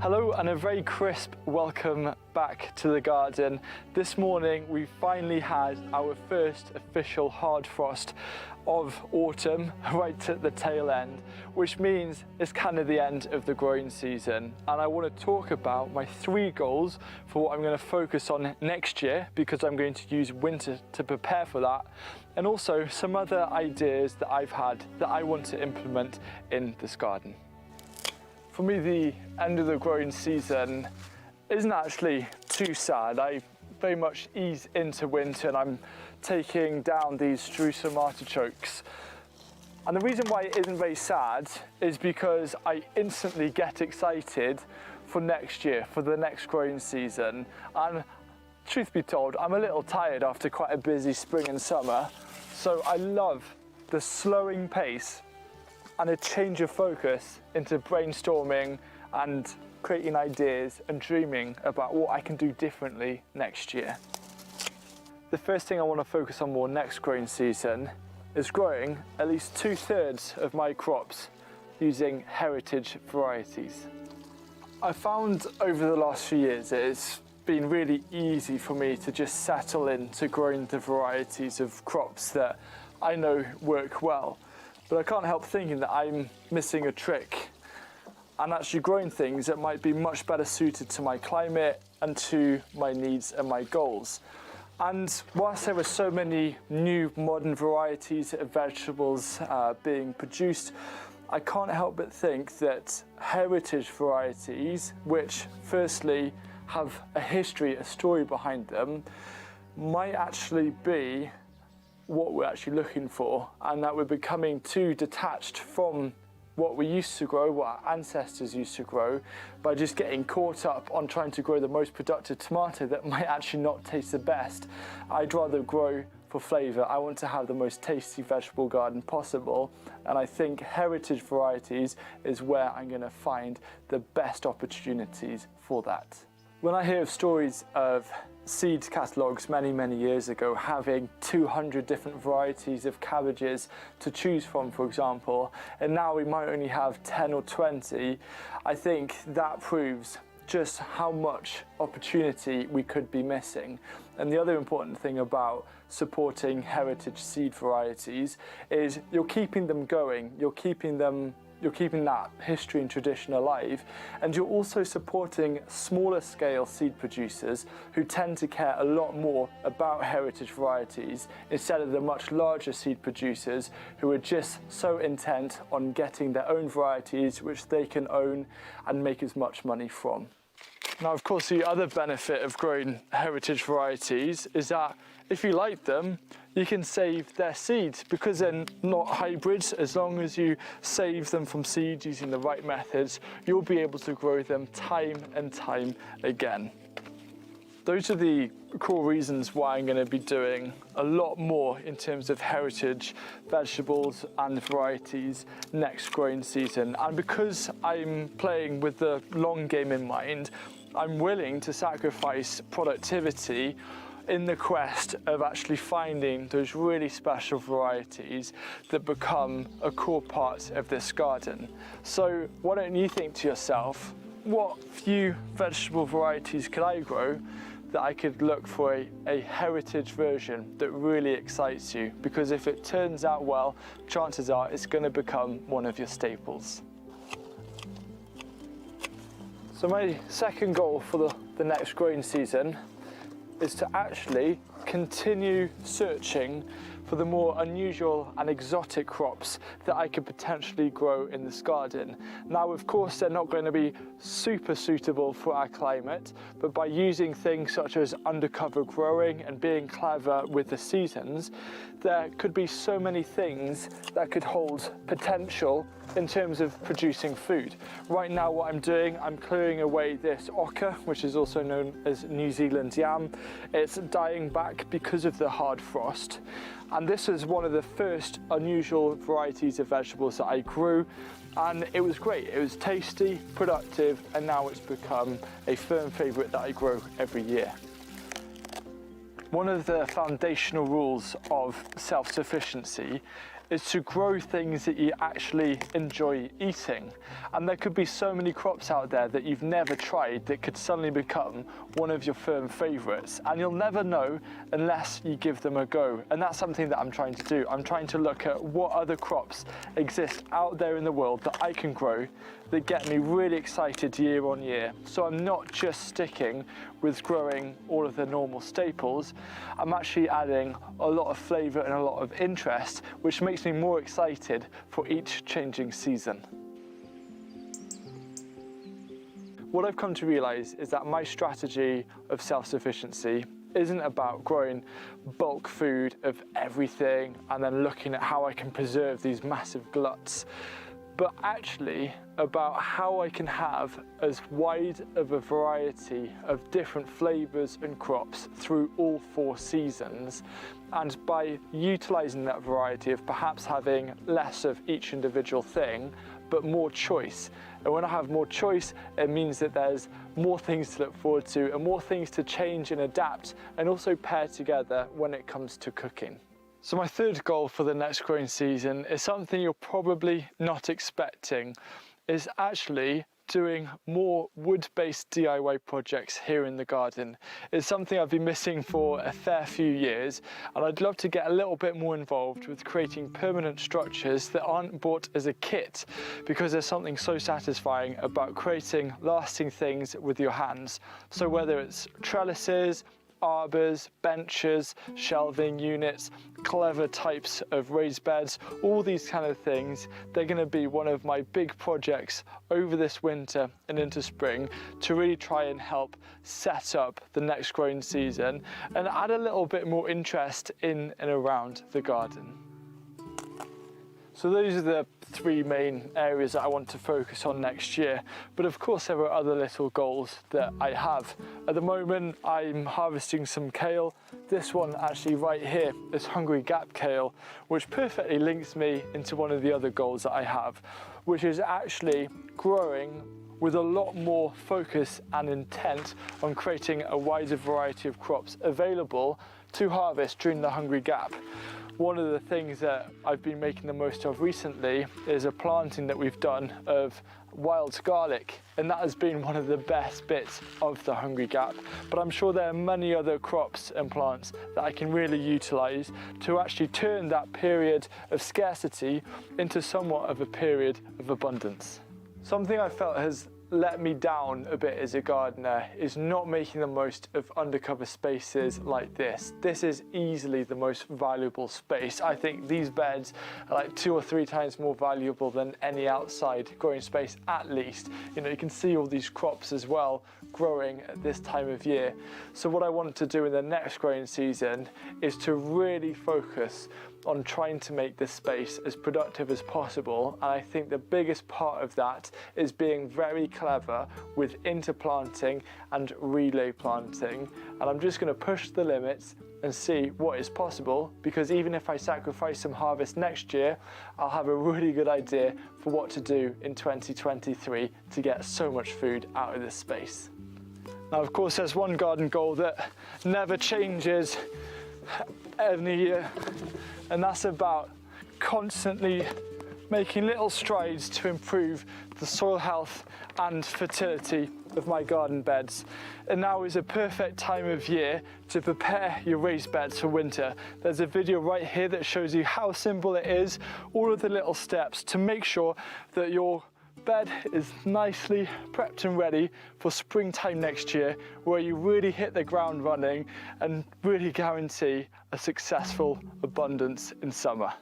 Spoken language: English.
Hello and a very crisp welcome back to the garden. This morning we finally had our first official hard frost of autumn, right at the tail end, which means it's kind of the end of the growing season. And I want to talk about my 3 goals for what I'm going to focus on next year, because I'm going to use winter to prepare for that, and also some other ideas that I've had that I want to implement in this garden. For me, the end of the growing season isn't actually too sad. I very much ease into winter and I'm taking down these streusel artichokes. And the reason why it isn't very sad is because I instantly get excited for next year, for the next growing season. And truth be told, I'm a little tired after quite a busy spring and summer. So I love the slowing pace and a change of focus into brainstorming and creating ideas and dreaming about what I can do differently next year. The first thing I want to focus on more next growing season is growing at least 2/3 of my crops using heritage varieties. I found over the last few years it's been really easy for me to just settle into growing the varieties of crops that I know work well. But I can't help thinking that I'm missing a trick and actually growing things that might be much better suited to my climate and to my needs and my goals. And whilst there are so many new modern varieties of vegetables being produced, I can't help but think that heritage varieties, which firstly have a history, a story behind them, might actually be what we're actually looking for, and that we're becoming too detached from what we used to grow, what our ancestors used to grow, by just getting caught up on trying to grow the most productive tomato that might actually not taste the best. I'd rather grow for flavour. I want to have the most tasty vegetable garden possible, and I think heritage varieties is where I'm going to find the best opportunities for that. When I hear of stories of seed catalogues many years ago having 200 different varieties of cabbages to choose from, for example, and now we might only have 10 or 20, I think that proves just how much opportunity we could be missing. And the other important thing about supporting heritage seed varieties is you're keeping them going, you're keeping that history and tradition alive, and you're also supporting smaller scale seed producers who tend to care a lot more about heritage varieties instead of the much larger seed producers who are just so intent on getting their own varieties which they can own and make as much money from. Now, of course, the other benefit of growing heritage varieties is that if you like them, you can save their seeds because they're not hybrids. As long as you save them from seeds using the right methods, you'll be able to grow them time and time again. Those are the core reasons why I'm going to be doing a lot more in terms of heritage vegetables and varieties next growing season. And because I'm playing with the long game in mind, I'm willing to sacrifice productivity in the quest of actually finding those really special varieties that become a core part of this garden. So why don't you think to yourself, what few vegetable varieties could I grow that I could look for a heritage version that really excites you? Because if it turns out well, chances are it's going to become one of your staples. So my second goal for the next growing season is to actually continue searching for the more unusual and exotic crops that I could potentially grow in this garden. Now, of course, they're not going to be super suitable for our climate, but by using things such as undercover growing and being clever with the seasons, there could be so many things that could hold potential in terms of producing food. Right now, what I'm doing, I'm clearing away this ochre, which is also known as New Zealand yam. It's dying back because of the hard frost. And this is one of the first unusual varieties of vegetables that I grew, and it was great. It was tasty, productive, and now it's become a firm favourite that I grow every year. One of the foundational rules of self-sufficiency is to grow things that you actually enjoy eating. And there could be so many crops out there that you've never tried that could suddenly become one of your firm favourites, and you'll never know unless you give them a go. And that's something that I'm trying to do. I'm trying to look at what other crops exist out there in the world that I can grow that get me really excited year on year. So I'm not just sticking with growing all of the normal staples, I'm actually adding a lot of flavour and a lot of interest, which makes me more excited for each changing season. What I've come to realise is that my strategy of self-sufficiency isn't about growing bulk food of everything and then looking at how I can preserve these massive gluts, but actually about how I can have as wide of a variety of different flavours and crops through all 4 seasons. And by utilising that variety of perhaps having less of each individual thing, but more choice. And when I have more choice, it means that there's more things to look forward to and more things to change and adapt and also pair together when it comes to cooking. So my third goal for the next growing season is something you're probably not expecting, is actually doing more wood-based DIY projects here in the garden. It's something I've been missing for a fair few years, and I'd love to get a little bit more involved with creating permanent structures that aren't bought as a kit, because there's something so satisfying about creating lasting things with your hands. So whether it's trellises, arbours, benches, shelving units, clever types of raised beds, all these kind of things, they're going to be one of my big projects over this winter and into spring to really try and help set up the next growing season and add a little bit more interest in and around the garden. So those are the 3 main areas that I want to focus on next year. But of course there are other little goals that I have. At the moment I'm harvesting some kale. This one actually right here is Hungry Gap kale, which perfectly links me into one of the other goals that I have, which is actually growing with a lot more focus and intent on creating a wider variety of crops available to harvest during the Hungry Gap. One of the things that I've been making the most of recently is a planting that we've done of wild garlic, and that has been one of the best bits of the Hungry Gap. But I'm sure there are many other crops and plants that I can really utilise to actually turn that period of scarcity into somewhat of a period of abundance. Something I felt has let me down a bit as a gardener is not making the most of undercover spaces like this. This is easily the most valuable space. I think these beds are like 2 or 3 times more valuable than any outside growing space at least. You know, you can see all these crops as well growing at this time of year. So what I want to do in the next growing season is to really focus on trying to make this space as productive as possible, and I think the biggest part of that is being very clever with interplanting and relay planting. And I'm just going to push the limits and see what is possible, because even if I sacrifice some harvest next year, I'll have a really good idea for what to do in 2023 to get so much food out of this space. Now of course there's one garden goal that never changes every year, and that's about constantly making little strides to improve the soil health and fertility of my garden beds. And now is a perfect time of year to prepare your raised beds for winter. There's a video right here that shows you how simple it is, all of the little steps to make sure that your bed is nicely prepped and ready for springtime next year, where you really hit the ground running and really guarantee a successful abundance in summer.